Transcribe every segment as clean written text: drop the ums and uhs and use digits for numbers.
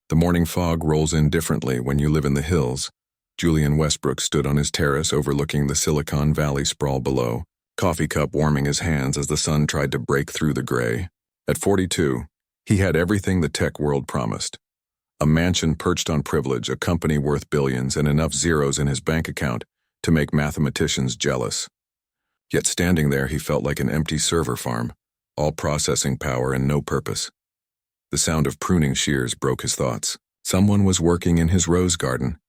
The morning fog rolls in differently when you live in the hills. Julian Westbrook stood on his terrace overlooking the Silicon Valley sprawl below, coffee cup warming his hands as the sun tried to break through the gray. At 42, he had everything the tech world promised. A mansion perched on privilege, a company worth billions, and enough zeros in his bank account to make mathematicians jealous. Yet standing there, he felt like an empty server farm, all processing power and no purpose. The sound of pruning shears broke his thoughts. Someone was working in his rose garden,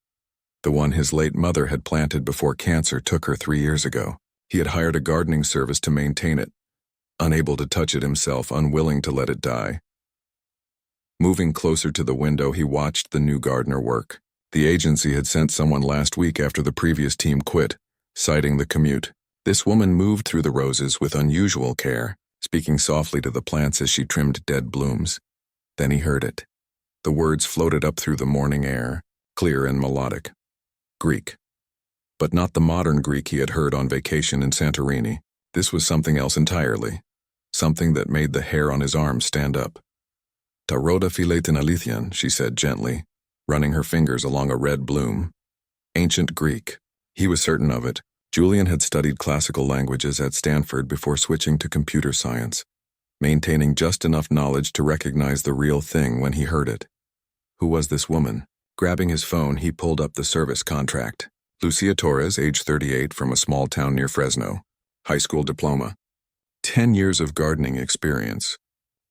the one his late mother had planted before cancer took her 3 years ago. He had hired a gardening service to maintain it, unable to touch it himself, unwilling to let it die. Moving closer to the window, he watched the new gardener work. The agency had sent someone last week after the previous team quit, citing the commute. This woman moved through the roses with unusual care, speaking softly to the plants as she trimmed dead blooms. Then he heard it. The words floated up through the morning air, clear and melodic. Greek. But not the modern Greek he had heard on vacation in Santorini. This was something else entirely. Something that made the hair on his arms stand up. Ta rhoda philetin alithian, she said gently, running her fingers along a red bloom. Ancient Greek. He was certain of it. Julian had studied classical languages at Stanford before switching to computer science, maintaining just enough knowledge to recognize the real thing when he heard it. Who was this woman? Grabbing his phone, he pulled up the service contract. Lucia Torres, age 38, from a small town near Fresno. High school diploma. 10 years of gardening experience.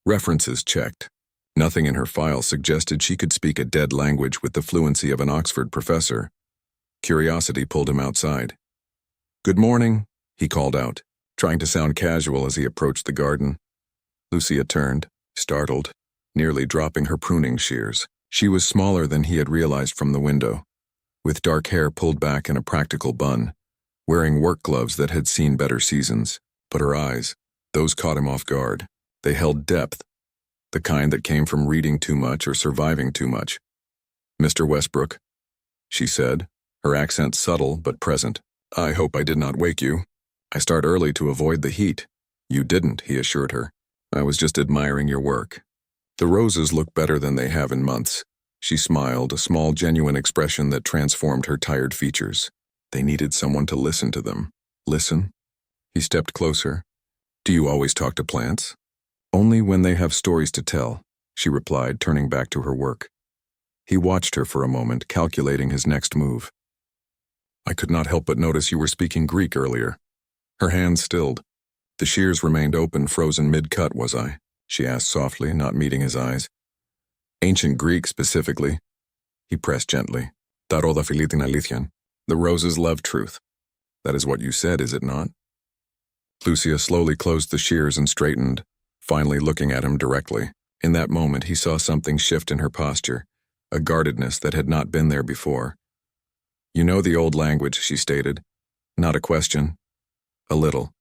References checked. Nothing in her file suggested she could speak a dead language with the fluency of an Oxford professor. Curiosity pulled him outside. "Good morning," he called out, trying to sound casual as he approached the garden. Lucia turned, startled, nearly dropping her pruning shears. She was smaller than he had realized from the window, with dark hair pulled back in a practical bun, wearing work gloves that had seen better seasons. But her eyes, those caught him off guard. They held depth, the kind that came from reading too much or surviving too much. "Mr. Westbrook," she said, her accent subtle but present. "I hope I did not wake you. I start early to avoid the heat." "You didn't," he assured her. "I was just admiring your work. The roses look better than they have in months." She smiled, a small, genuine expression that transformed her tired features. They needed someone to listen to them. Listen? He stepped closer. "Do you always talk to plants?" "Only when they have stories to tell," she replied, turning back to her work. He watched her for a moment, calculating his next move. "I could not help but notice you were speaking Greek earlier." Her hands stilled. "The shears remained open, frozen mid-cut, was I?" she asked softly, not meeting his eyes. "Ancient Greek, specifically." He pressed gently. "Ta rhoda philetin alithian. The roses love truth. That is what you said, is it not?" Lucia slowly closed the shears and straightened, finally looking at him directly. In that moment, he saw something shift in her posture, a guardedness that had not been there before. "You know the old language," she stated. "Not a question." "A little,"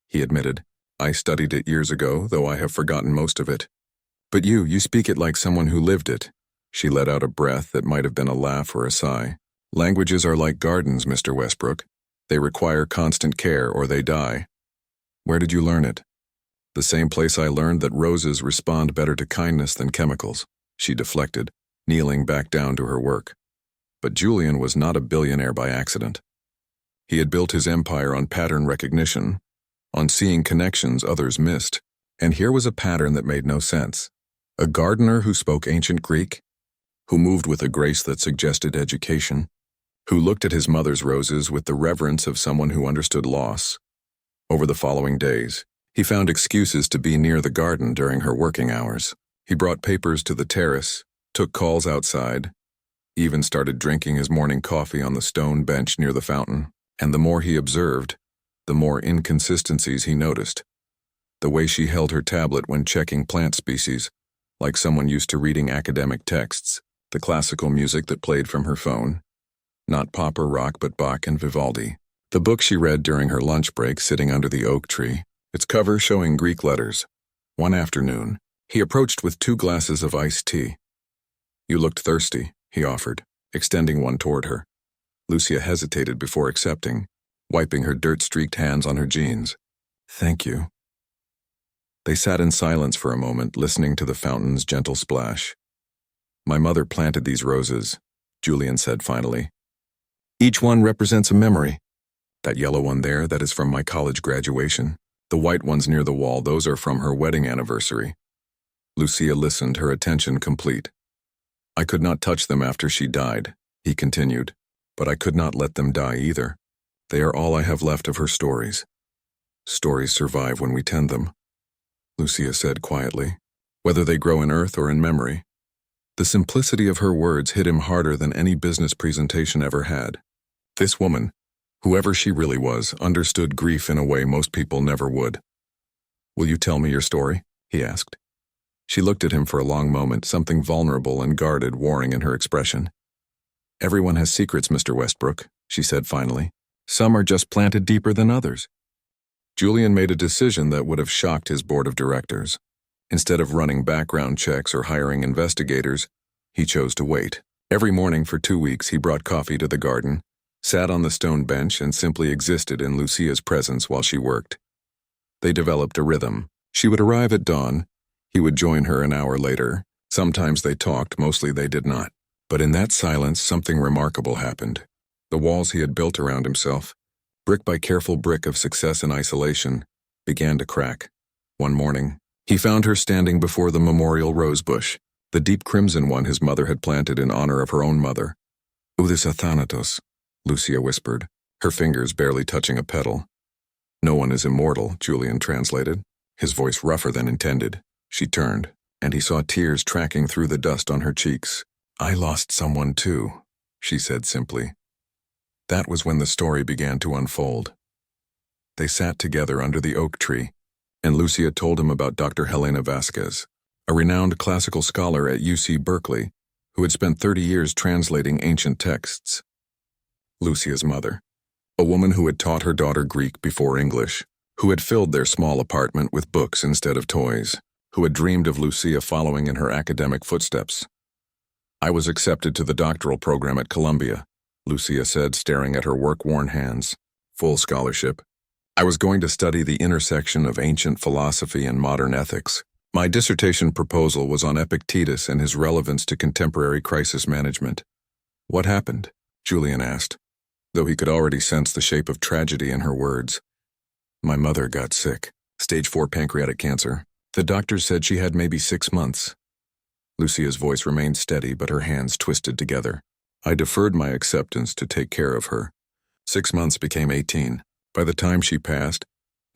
he admitted. "I studied it years ago, though I have forgotten most of it." "But you speak it like someone who lived it." She let out a breath that might have been a laugh or a sigh. "Languages are like gardens, Mr. Westbrook. They require constant care or they die." "Where did you learn it?" "The same place I learned that roses respond better to kindness than chemicals." She deflected, kneeling back down to her work. But Julian was not a billionaire by accident. He had built his empire on pattern recognition, on seeing connections others missed. And here was a pattern that made no sense. A gardener who spoke ancient Greek, who moved with a grace that suggested education, who looked at his mother's roses with the reverence of someone who understood loss. Over the following days, he found excuses to be near the garden during her working hours. He brought papers to the terrace, took calls outside, even started drinking his morning coffee on the stone bench near the fountain. And the more he observed, the more inconsistencies he noticed. The way she held her tablet when checking plant species, like someone used to reading academic texts, the classical music that played from her phone. Not pop or rock, but Bach and Vivaldi. The book she read during her lunch break sitting under the oak tree, its cover showing Greek letters. One afternoon, he approached with 2 glasses of iced tea. "You looked thirsty," he offered, extending one toward her. Lucia hesitated before accepting, wiping her dirt-streaked hands on her jeans. "Thank you." They sat in silence for a moment, listening to the fountain's gentle splash. My mother planted these roses, Julian said finally. Each one represents a memory. That yellow one there, that is from my college graduation. The white ones near the wall, those are from her wedding anniversary. Lucia listened, her attention complete. I could not touch them after she died, he continued, but I could not let them die either. They are all I have left of her stories. Stories survive when we tend them, Lucia said quietly, whether they grow in earth or in memory. The simplicity of her words hit him harder than any business presentation ever had. This woman, whoever she really was, understood grief in a way most people never would. Will you tell me your story? He asked. She looked at him for a long moment, something vulnerable and guarded warring in her expression. Everyone has secrets, Mr. Westbrook, she said finally. Some are just planted deeper than others. Julian made a decision that would have shocked his board of directors. Instead of running background checks or hiring investigators, he chose to wait. Every morning for 2 weeks he brought coffee to the garden, sat on the stone bench and simply existed in Lucia's presence while she worked. They developed a rhythm. She would arrive at dawn. He would join her an hour later. Sometimes they talked, mostly they did not. But in that silence, something remarkable happened. The walls he had built around himself, brick by careful brick of success and isolation, began to crack. One morning, he found her standing before the memorial rose bush, the deep crimson one his mother had planted in honor of her own mother. Oudis athanatos, Lucia whispered, her fingers barely touching a petal. No one is immortal, Julian translated, his voice rougher than intended. She turned, and he saw tears tracking through the dust on her cheeks. I lost someone too, she said simply. That was when the story began to unfold. They sat together under the oak tree, and Lucia told him about Dr. Helena Vasquez, a renowned classical scholar at UC Berkeley, who had spent 30 years translating ancient texts. Lucia's mother, a woman who had taught her daughter Greek before English, who had filled their small apartment with books instead of toys, who had dreamed of Lucia following in her academic footsteps. I was accepted to the doctoral program at Columbia, Lucia said, staring at her work-worn hands. Full scholarship. I was going to study the intersection of ancient philosophy and modern ethics. My dissertation proposal was on Epictetus and his relevance to contemporary crisis management. What happened? Julian asked, though he could already sense the shape of tragedy in her words. My mother got sick. Stage 4 pancreatic cancer. The doctors said she had maybe 6 months. Lucia's voice remained steady, but her hands twisted together. I deferred my acceptance to take care of her. 6 months became 18. By the time she passed,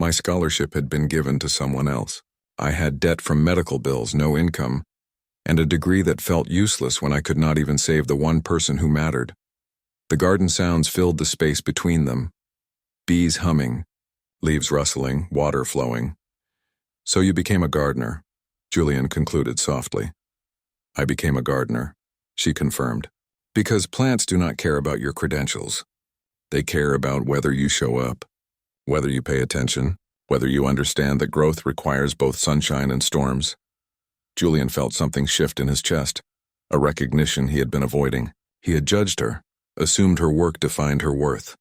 my scholarship had been given to someone else. I had debt from medical bills, no income, and a degree that felt useless when I could not even save the one person who mattered. The garden sounds filled the space between them. Bees humming, leaves rustling, water flowing. So you became a gardener, Julian concluded softly. I became a gardener, she confirmed. Because plants do not care about your credentials. They care about whether you show up, whether you pay attention, whether you understand that growth requires both sunshine and storms. Julian felt something shift in his chest, a recognition he had been avoiding. He had judged her, assumed her work defined her worth,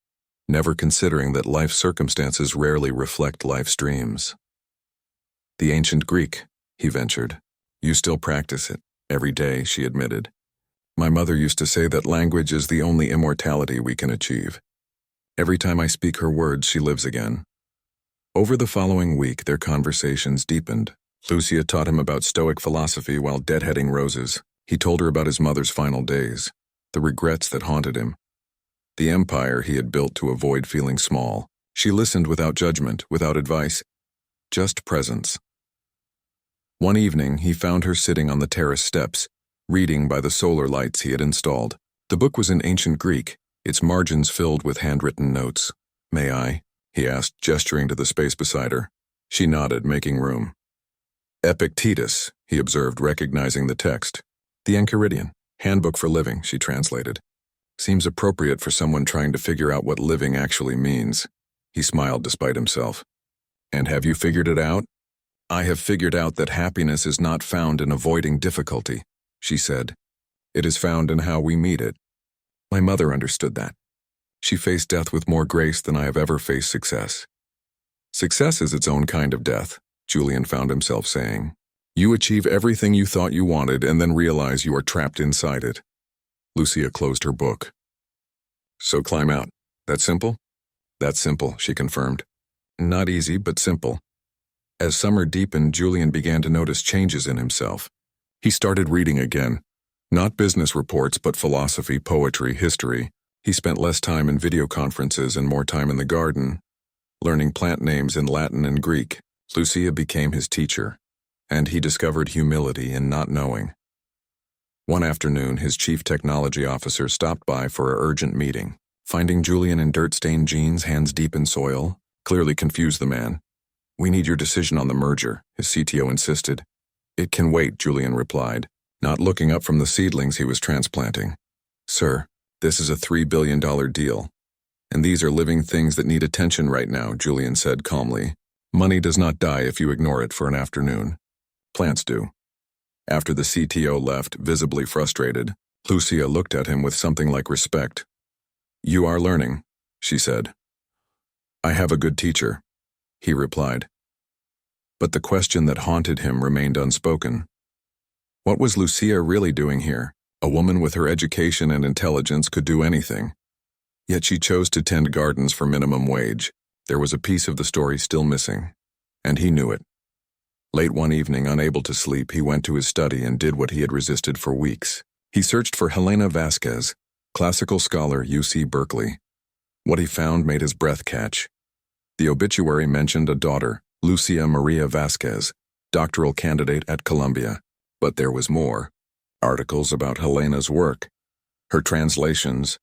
never considering that life's circumstances rarely reflect life's dreams. The ancient Greek, he ventured. You still practice it, every day, she admitted. My mother used to say that language is the only immortality we can achieve. Every time I speak her words, she lives again. Over the following week, their conversations deepened. Lucia taught him about Stoic philosophy while deadheading roses. He told her about his mother's final days, the regrets that haunted him, the empire he had built to avoid feeling small. She listened without judgment, without advice, just presence. One evening, he found her sitting on the terrace steps, reading by the solar lights he had installed. The book was in ancient Greek, its margins filled with handwritten notes. May I? He asked, gesturing to the space beside her. She nodded, making room. Epictetus, he observed, recognizing the text. The Enchiridion, Handbook for Living, she translated. Seems appropriate for someone trying to figure out what living actually means. He smiled despite himself. And have you figured it out? I have figured out that happiness is not found in avoiding difficulty, she said. It is found in how we meet it. My mother understood that. She faced death with more grace than I have ever faced success. Success is its own kind of death, Julian found himself saying. You achieve everything you thought you wanted and then realize you are trapped inside it. Lucia closed her book. So climb out. That simple? That's simple, she confirmed. Not easy, but simple. As summer deepened, Julian began to notice changes in himself. He started reading again. Not business reports, but philosophy, poetry, history. He spent less time in video conferences and more time in the garden, learning plant names in Latin and Greek. Lucia became his teacher, and he discovered humility in not knowing. One afternoon, his chief technology officer stopped by for an urgent meeting. Finding Julian in dirt-stained jeans, hands deep in soil, clearly confused the man. We need your decision on the merger, his CTO insisted. It can wait, Julian replied, not looking up from the seedlings he was transplanting. Sir, this is a $3 billion deal. And these are living things that need attention right now, Julian said calmly. Money does not die if you ignore it for an afternoon. Plants do. After the CTO left, visibly frustrated, Lucia looked at him with something like respect. You are learning, she said. I have a good teacher, he replied. But the question that haunted him remained unspoken. What was Lucia really doing here? A woman with her education and intelligence could do anything. Yet she chose to tend gardens for minimum wage. There was a piece of the story still missing, and he knew it. Late one evening, unable to sleep, he went to his study and did what he had resisted for weeks. He searched for Helena Vasquez, classical scholar, UC Berkeley. What he found made his breath catch. The obituary mentioned a daughter, Lucia Maria Vasquez, doctoral candidate at Columbia. But there was more. Articles about Helena's work, her translations,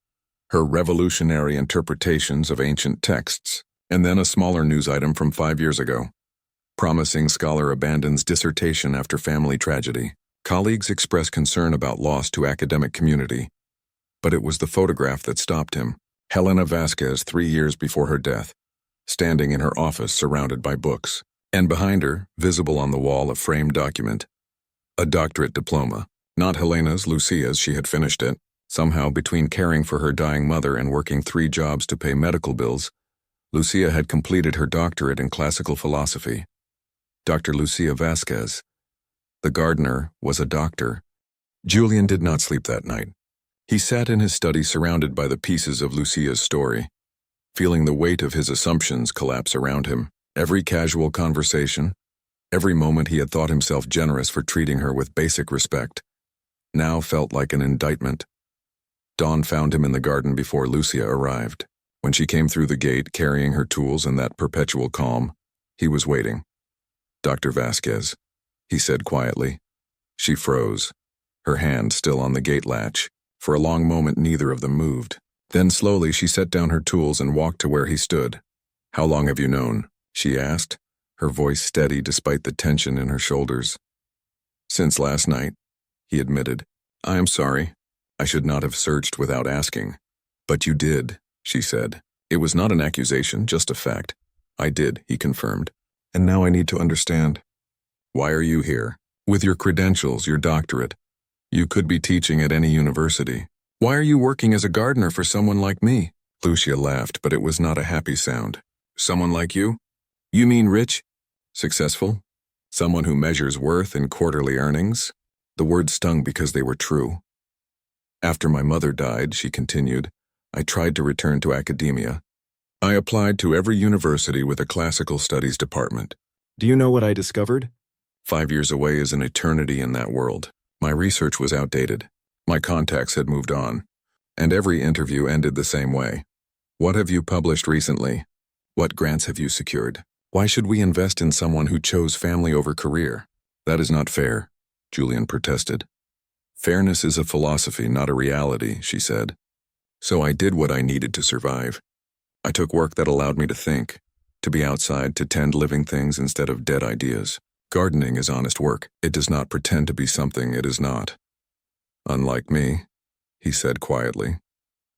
her revolutionary interpretations of ancient texts, and then a smaller news item from 5 years ago. Promising scholar abandons dissertation after family tragedy. Colleagues express concern about loss to academic community. But it was the photograph that stopped him. Helena Vasquez 3 years before her death, standing in her office surrounded by books. And behind her, visible on the wall, a framed document. A doctorate diploma. Not Helena's, Lucia's, she had finished it. Somehow, between caring for her dying mother and working 3 jobs to pay medical bills, Lucia had completed her doctorate in classical philosophy. Dr. Lucia Vasquez. The gardener was a doctor. Julian did not sleep that night. He sat in his study surrounded by the pieces of Lucia's story, feeling the weight of his assumptions collapse around him. Every casual conversation, every moment he had thought himself generous for treating her with basic respect, now felt like an indictment. Dawn found him in the garden before Lucia arrived. When she came through the gate carrying her tools and that perpetual calm, he was waiting. Dr. Vasquez, he said quietly. She froze, her hand still on the gate latch. For a long moment neither of them moved. Then slowly she set down her tools and walked to where he stood. How long have you known? She asked, her voice steady despite the tension in her shoulders. Since last night, he admitted. I am sorry. I should not have searched without asking. But you did, she said. It was not an accusation, just a fact. I did, he confirmed. And now I need to understand. Why are you here? With your credentials, your doctorate. You could be teaching at any university. Why are you working as a gardener for someone like me? Lucia laughed, but it was not a happy sound. Someone like you? You mean rich? Successful? Someone who measures worth in quarterly earnings? The words stung because they were true. After my mother died, she continued, I tried to return to academia. I applied to every university with a classical studies department. Do you know what I discovered? 5 years away is an eternity in that world. My research was outdated. My contacts had moved on. And every interview ended the same way. What have you published recently? What grants have you secured? Why should we invest in someone who chose family over career? That is not fair, Julian protested. Fairness is a philosophy, not a reality, she said. So I did what I needed to survive. I took work that allowed me to think, to be outside, to tend living things instead of dead ideas. Gardening is honest work. It does not pretend to be something it is not. Unlike me, he said quietly.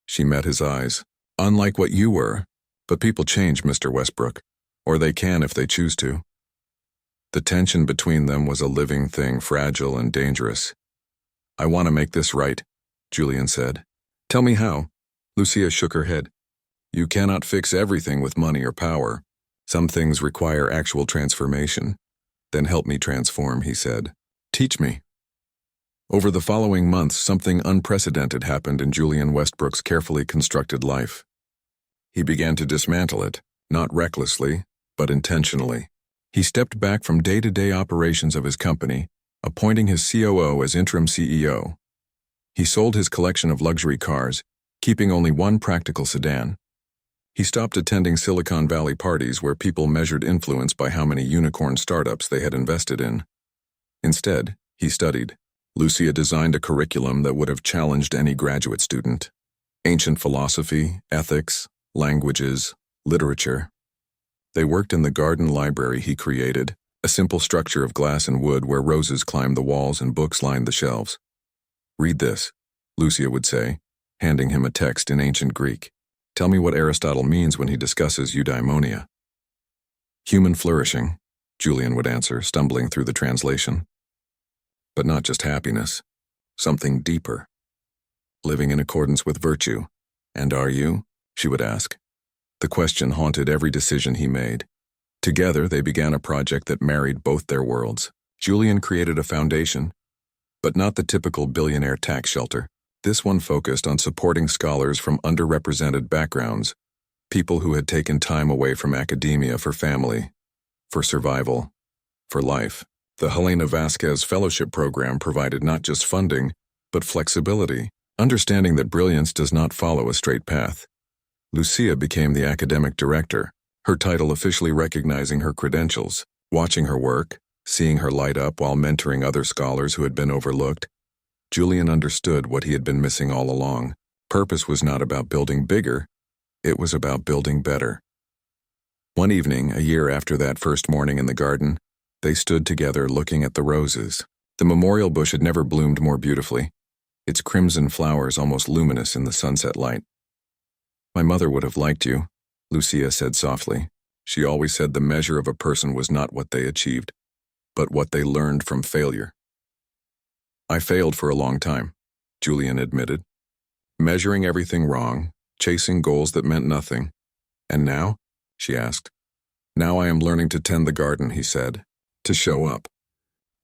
She met his eyes. Unlike what you were. But people change, Mr. Westbrook. Or they can if they choose to. The tension between them was a living thing, fragile and dangerous. I want to make this right, Julian said. Tell me how. Lucia shook her head. You cannot fix everything with money or power. Some things require actual transformation. Then help me transform, he said. Teach me. Over the following months, something unprecedented happened in Julian Westbrook's carefully constructed life. He began to dismantle it, not recklessly, but intentionally. He stepped back from day-to-day operations of his company, appointing his COO as interim CEO. He sold his collection of luxury cars, keeping only one practical sedan. He stopped attending Silicon Valley parties where people measured influence by how many unicorn startups they had invested in. Instead, he studied. Lucia designed a curriculum that would have challenged any graduate student. Ancient philosophy, ethics, languages, literature. They worked in the garden library he created, a simple structure of glass and wood where roses climbed the walls and books lined the shelves. Read this, Lucia would say, handing him a text in ancient Greek. Tell me what Aristotle means when he discusses eudaimonia. Human flourishing, Julian would answer, stumbling through the translation. But not just happiness, something deeper. Living in accordance with virtue. And are you? She would ask. The question haunted every decision he made. Together, they began a project that married both their worlds. Julian created a foundation, but not the typical billionaire tax shelter. This one focused on supporting scholars from underrepresented backgrounds, people who had taken time away from academia for family, for survival, for life. The Helena Vasquez Fellowship Program provided not just funding, but flexibility, understanding that brilliance does not follow a straight path. Lucia became the academic director, her title officially recognizing her credentials. Watching her work, seeing her light up while mentoring other scholars who had been overlooked, Julian understood what he had been missing all along. Purpose was not about building bigger, it was about building better. One evening, a year after that first morning in the garden, they stood together looking at the roses. The memorial bush had never bloomed more beautifully, its crimson flowers almost luminous in the sunset light. My mother would have liked you, Lucia said softly. She always said the measure of a person was not what they achieved, but what they learned from failure. I failed for a long time, Julian admitted. Measuring everything wrong, chasing goals that meant nothing. And now? She asked. Now I am learning to tend the garden, he said. To show up,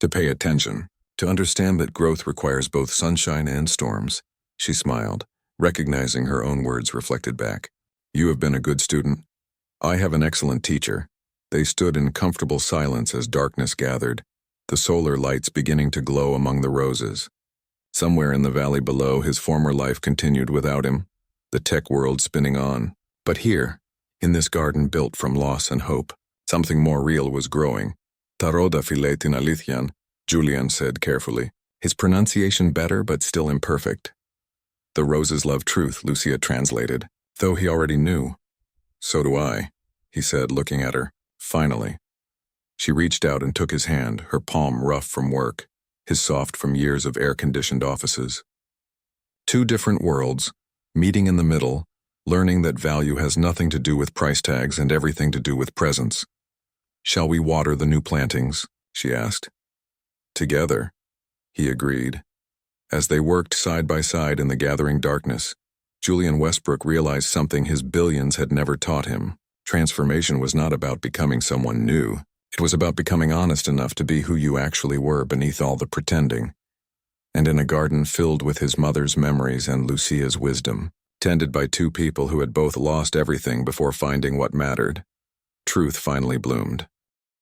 to pay attention, to understand that growth requires both sunshine and storms. She smiled, recognizing her own words reflected back. You have been a good student. I have an excellent teacher. They stood in comfortable silence as darkness gathered, the solar lights beginning to glow among the roses. Somewhere in the valley below, his former life continued without him, the tech world spinning on. But here, in this garden built from loss and hope, something more real was growing. Taroda filetin alithian, Julian said carefully, his pronunciation better but still imperfect. The roses love truth, Lucia translated, though he already knew. So do I, he said, looking at her, finally. She reached out and took his hand, her palm rough from work, his soft from years of air-conditioned offices. Two different worlds, meeting in the middle, learning that value has nothing to do with price tags and everything to do with presence. Shall we water the new plantings? She asked. Together, he agreed. As they worked side by side in the gathering darkness, Julian Westbrook realized something his billions had never taught him. Transformation was not about becoming someone new. It was about becoming honest enough to be who you actually were beneath all the pretending. And in a garden filled with his mother's memories and Lucia's wisdom, tended by two people who had both lost everything before finding what mattered, truth finally bloomed.